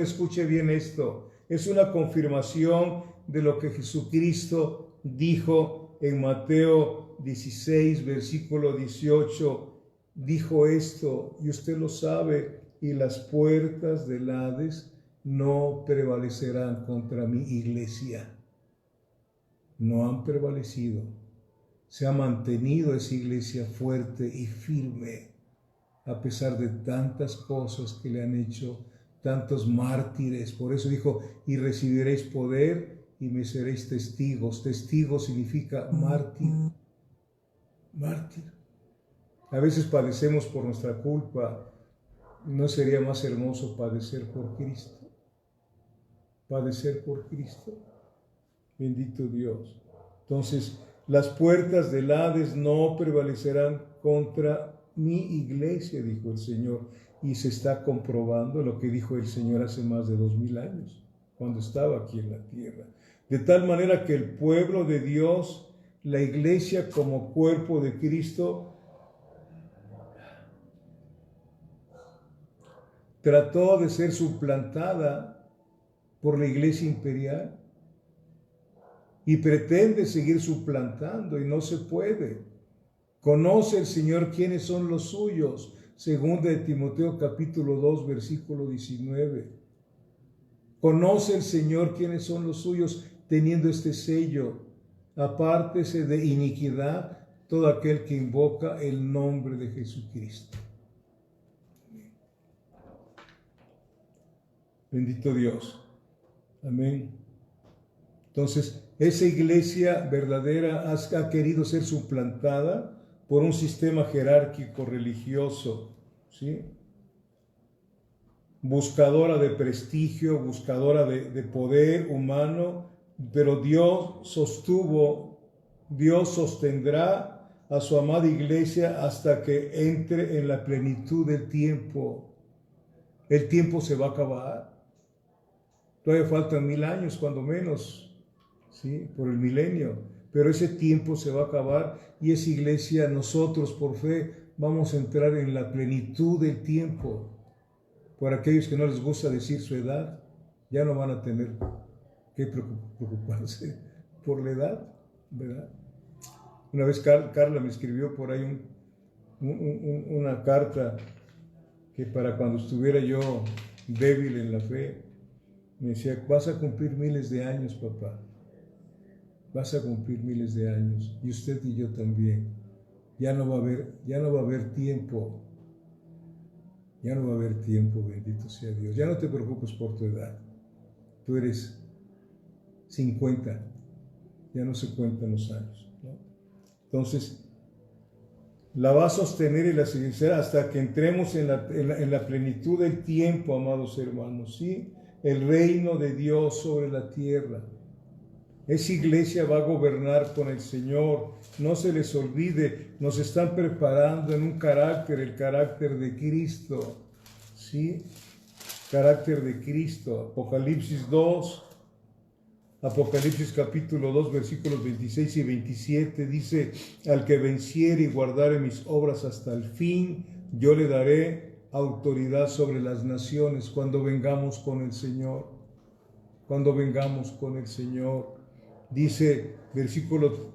escuche bien esto, es una confirmación de lo que Jesucristo dijo en Mateo 16, versículo 18, dijo esto, y usted lo sabe, y las puertas del Hades no prevalecerán contra mi iglesia. No han prevalecido. Se ha mantenido esa iglesia fuerte y firme, a pesar de tantas cosas que le han hecho, tantos mártires. Por eso dijo, y recibiréis poder y me seréis testigos. Testigo significa mártir. Mártir. A veces padecemos por nuestra culpa. ¿No sería más hermoso padecer por Cristo? Padecer por Cristo. Bendito Dios. Entonces, las puertas del Hades no prevalecerán contra mi iglesia, dijo el Señor. Y se está comprobando lo que dijo el Señor hace más de 2000 años, cuando estaba aquí en la tierra. De tal manera que el pueblo de Dios, la iglesia como cuerpo de Cristo, trató de ser suplantada por la iglesia imperial y pretende seguir suplantando y no se puede. Conoce el Señor quiénes son los suyos. Segunda de Timoteo capítulo 2 versículo 19. Conoce el Señor quiénes son los suyos, teniendo este sello: apártese de iniquidad todo aquel que invoca el nombre de Jesucristo. Bendito Dios. Amén. Entonces, esa iglesia verdadera ha querido ser suplantada por un sistema jerárquico religioso, ¿sí? Buscadora de prestigio, buscadora de poder humano, pero Dios sostendrá a su amada iglesia hasta que entre en la plenitud del tiempo. El tiempo se va a acabar. Todavía faltan 1000 años, cuando menos, ¿sí? Por el milenio. Pero ese tiempo se va a acabar y esa iglesia, nosotros por fe, vamos a entrar en la plenitud del tiempo. Por aquellos que no les gusta decir su edad, ya no van a tener que preocuparse por la edad, ¿verdad? Una vez Carla me escribió por ahí una carta que para cuando estuviera yo débil en la fe, me decía, vas a cumplir miles de años, papá. Vas a cumplir miles de años. Y usted y yo también. Ya no va a haber tiempo. Ya no va a haber tiempo, bendito sea Dios. Ya no te preocupes por tu edad. Tú eres 50. Ya no se cuentan los años, ¿no? Entonces, la va a sostener y la seguirá hasta que entremos en la plenitud del tiempo, amados hermanos, ¿sí? El reino de Dios sobre la tierra. Esa iglesia va a gobernar con el Señor. No se les olvide, nos están preparando en un carácter, el carácter de Cristo, ¿sí? Carácter de Cristo. Apocalipsis 2. Apocalipsis capítulo 2, versículos 26 y 27 dice, al que venciere y guardare mis obras hasta el fin, yo le daré autoridad sobre las naciones cuando vengamos con el Señor. Cuando vengamos con el Señor. Dice, versículo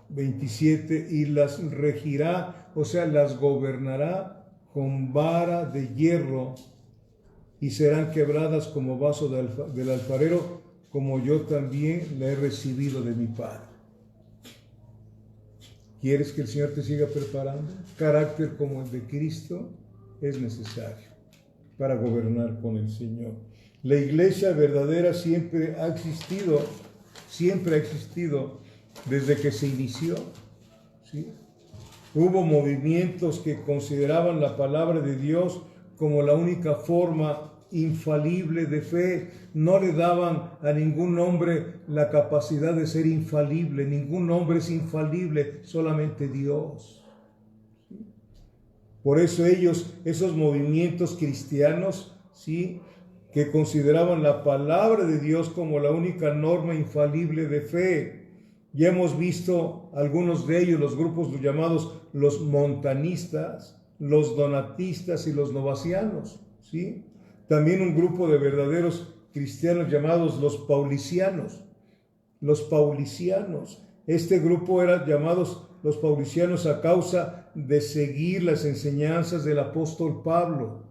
27, y las regirá, o sea, las gobernará con vara de hierro y serán quebradas como vaso del alfarero, como yo también la he recibido de mi Padre. ¿Quieres que el Señor te siga preparando? Carácter como el de Cristo es necesario para gobernar con el Señor. La iglesia verdadera siempre ha existido desde que se inició, ¿sí? Hubo movimientos que consideraban la palabra de Dios como la única forma infalible de fe. No le daban a ningún hombre la capacidad de ser infalible. Ningún hombre es infalible, solamente Dios. Por eso esos movimientos cristianos, ¿sí?, que consideraban la palabra de Dios como la única norma infalible de fe. Ya hemos visto algunos de ellos, los grupos llamados los montanistas, los donatistas y los novacianos, ¿sí? También un grupo de verdaderos cristianos llamados los paulicianos. Los paulicianos. Este grupo era llamados los paulicianos a causa de seguir las enseñanzas del apóstol Pablo.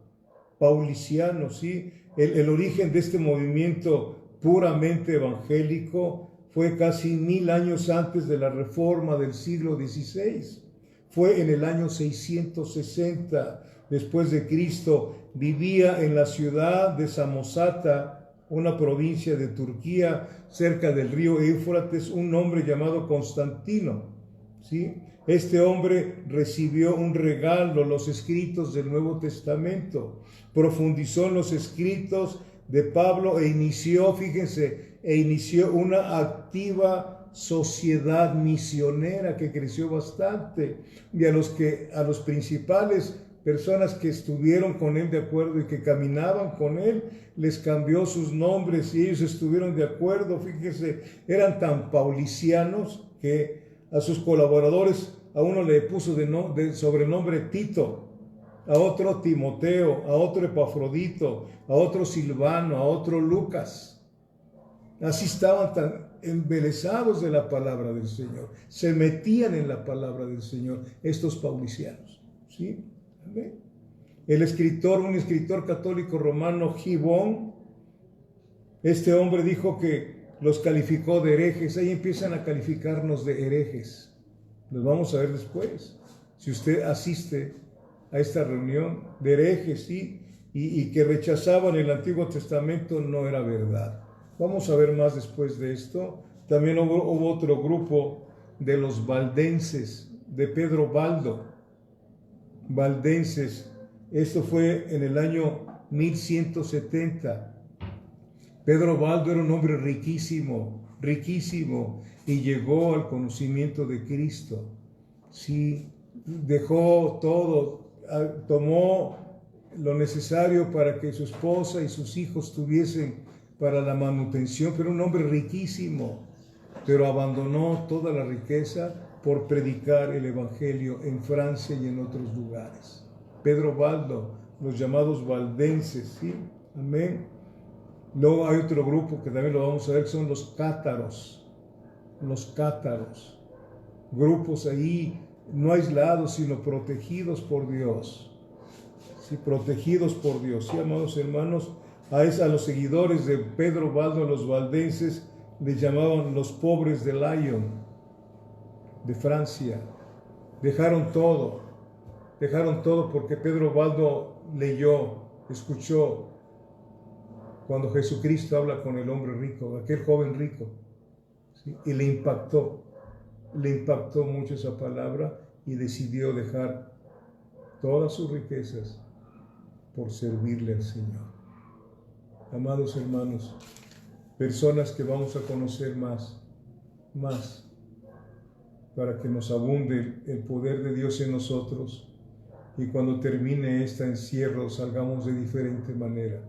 Paulicianos, ¿sí? El origen de este movimiento puramente evangélico fue casi 1000 años antes de la Reforma del siglo XVI. Fue en el año 660 después de Cristo. Vivía en la ciudad de Samosata, una provincia de Turquía, cerca del río Éufrates, un hombre llamado Constantino, ¿sí? Este hombre recibió un regalo, los escritos del Nuevo Testamento, profundizó en los escritos de Pablo e inició una activa sociedad misionera que creció bastante. Y a los principales personas que estuvieron con él de acuerdo y que caminaban con él, les cambió sus nombres y ellos estuvieron de acuerdo. Fíjense, eran tan paulicianos que a sus colaboradores, a uno le puso de sobrenombre Tito, a otro Timoteo, a otro Epafrodito, a otro Silvano, a otro Lucas. Así estaban tan embelesados de la palabra del Señor, se metían en la palabra del Señor, estos paulicianos, ¿sí? Amén. Un escritor católico romano, Gibón, este hombre dijo que los calificó de herejes. Ahí empiezan a calificarnos de herejes. Los vamos a ver después. Si usted asiste a esta reunión, de herejes, sí, y que rechazaban el Antiguo Testamento, no era verdad. Vamos a ver más después de esto. También hubo otro grupo de los valdenses, de Pedro Baldo. Valdenses. Esto fue en el año 1170. Pedro Baldo era un hombre riquísimo, y llegó al conocimiento de Cristo. Sí, dejó todo, tomó lo necesario para que su esposa y sus hijos tuviesen para la manutención, pero un hombre riquísimo, pero abandonó toda la riqueza por predicar el Evangelio en Francia y en otros lugares. Pedro Baldo, los llamados valdenses, ¿sí? Amén. Luego hay otro grupo que también lo vamos a ver, que son los cátaros. Los cátaros. Grupos ahí no aislados, sino protegidos por Dios. ¿sí? Protegidos por Dios. Sí, amados hermanos, a los seguidores de Pedro Baldo, a los valdenses, les llamaban los pobres de Lyon, de Francia. Dejaron todo porque Pedro Baldo leyó, escuchó cuando Jesucristo habla con el hombre rico, aquel joven rico, ¿sí? Y le impactó mucho esa palabra y decidió dejar todas sus riquezas por servirle al Señor. Amados hermanos, personas que vamos a conocer más, para que nos abunde el poder de Dios en nosotros y cuando termine este encierro salgamos de diferente manera.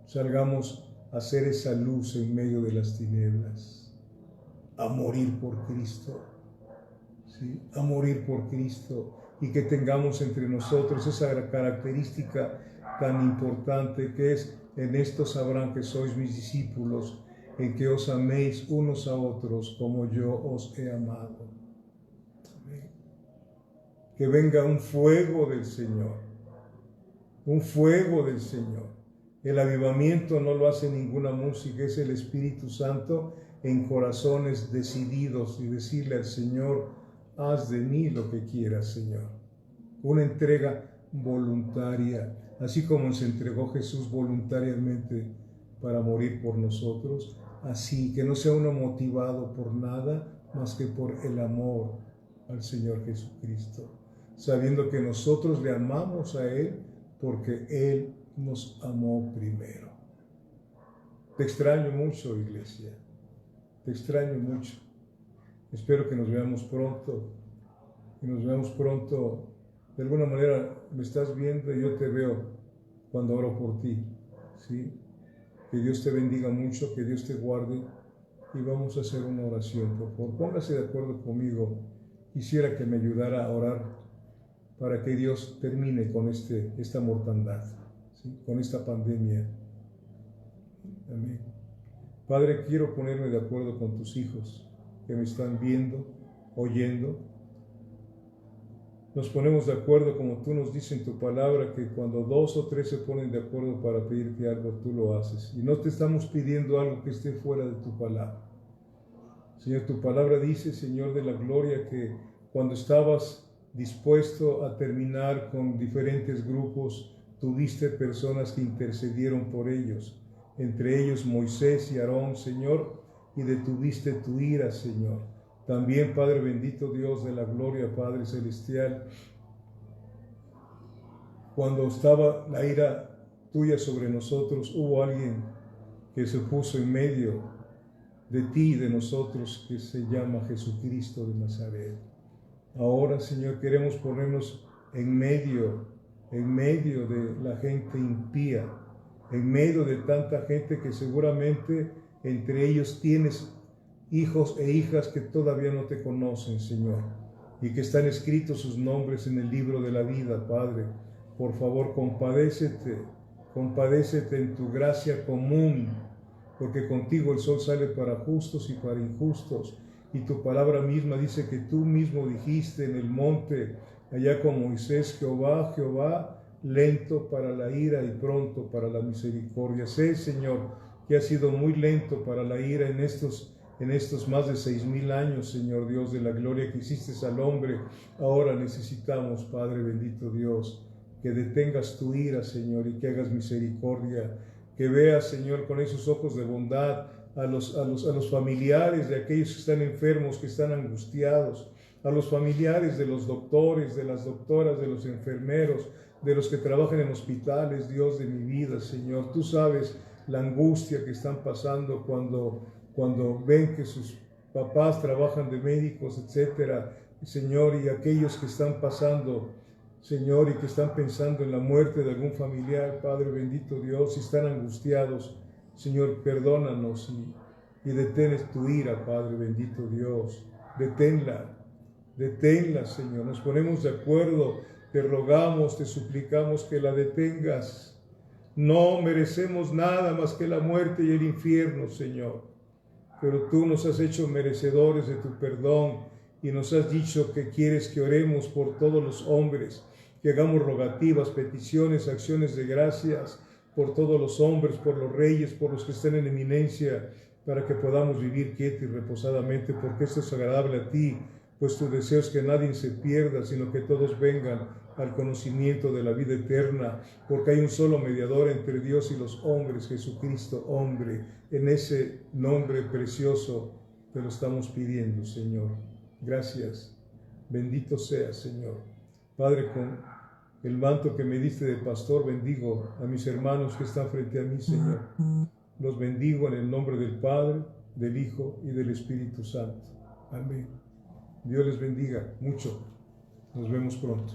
Salgamos a hacer esa luz en medio de las tinieblas, a morir por Cristo, ¿sí? A morir por Cristo, y que tengamos entre nosotros esa característica tan importante que es: en esto sabrán que sois mis discípulos, en que os améis unos a otros como yo os he amado. Amén. Que venga un fuego del Señor, un fuego del Señor. El avivamiento no lo hace ninguna música, es el Espíritu Santo en corazones decididos y decirle al Señor: haz de mí lo que quieras, Señor. Una entrega voluntaria, así como se entregó Jesús voluntariamente para morir por nosotros, así que no sea uno motivado por nada más que por el amor al Señor Jesucristo, sabiendo que nosotros le amamos a Él porque Él nos amó primero. Te extraño mucho, iglesia, te extraño mucho. Espero que nos veamos pronto, De alguna manera me estás viendo y yo te veo cuando oro por ti, ¿sí? Que Dios te bendiga mucho, que Dios te guarde, y vamos a hacer una oración. Por favor, póngase de acuerdo conmigo. Quisiera que me ayudara a orar para que Dios termine con esta mortandad, ¿sí? Con esta pandemia. Amén. Padre, quiero ponerme de acuerdo con tus hijos que me están viendo, oyendo. Nos ponemos de acuerdo, como tú nos dices en tu palabra, que cuando 2 o 3 se ponen de acuerdo para pedirte algo, tú lo haces. Y no te estamos pidiendo algo que esté fuera de tu palabra. Señor, tu palabra dice, Señor de la gloria, que cuando estabas dispuesto a terminar con diferentes grupos, tuviste personas que intercedieron por ellos, entre ellos Moisés y Aarón, Señor, y detuviste tu ira, Señor. También, Padre bendito, Dios de la gloria, Padre celestial, cuando estaba la ira tuya sobre nosotros, hubo alguien que se puso en medio de ti y de nosotros, que se llama Jesucristo de Nazaret. Ahora, Señor, queremos ponernos en medio de la gente impía, en medio de tanta gente que seguramente entre ellos tienes hijos e hijas que todavía no te conocen, Señor, y que están escritos sus nombres en el libro de la vida, Padre. Por favor, compadécete en tu gracia común, porque contigo el sol sale para justos y para injustos, y tu palabra misma dice que tú mismo dijiste en el monte, allá con Moisés: Jehová, lento para la ira y pronto para la misericordia. Sé, Señor, que has sido muy lento para la ira en estos más de 6,000 años, Señor Dios de la gloria, que hiciste al hombre. Ahora necesitamos, Padre bendito Dios, que detengas tu ira, Señor, y que hagas misericordia, que veas, Señor, con esos ojos de bondad a los familiares de aquellos que están enfermos, que están angustiados, a los familiares de los doctores, de las doctoras, de los enfermeros, de los que trabajan en hospitales. Dios de mi vida, Señor, tú sabes la angustia que están pasando cuando ven que sus papás trabajan de médicos, etcétera, Señor, y aquellos que están pasando, Señor, y que están pensando en la muerte de algún familiar, Padre bendito Dios, y están angustiados, Señor, perdónanos y detén tu ira, Padre bendito Dios, deténla, Señor. Nos ponemos de acuerdo, te rogamos, te suplicamos que la detengas. No merecemos nada más que la muerte y el infierno, Señor, pero tú nos has hecho merecedores de tu perdón y nos has dicho que quieres que oremos por todos los hombres, que hagamos rogativas, peticiones, acciones de gracias por todos los hombres, por los reyes, por los que estén en eminencia, para que podamos vivir quieto y reposadamente, porque esto es agradable a ti, pues tu deseo es que nadie se pierda, sino que todos vengan al conocimiento de la vida eterna, porque hay un solo mediador entre Dios y los hombres, Jesucristo, hombre. En ese nombre precioso te lo estamos pidiendo, Señor. Gracias. Bendito seas, Señor. Padre, con el manto que me diste de pastor, bendigo a mis hermanos que están frente a mí, Señor. Los bendigo en el nombre del Padre, del Hijo y del Espíritu Santo. Amén. Dios les bendiga mucho. Nos vemos pronto.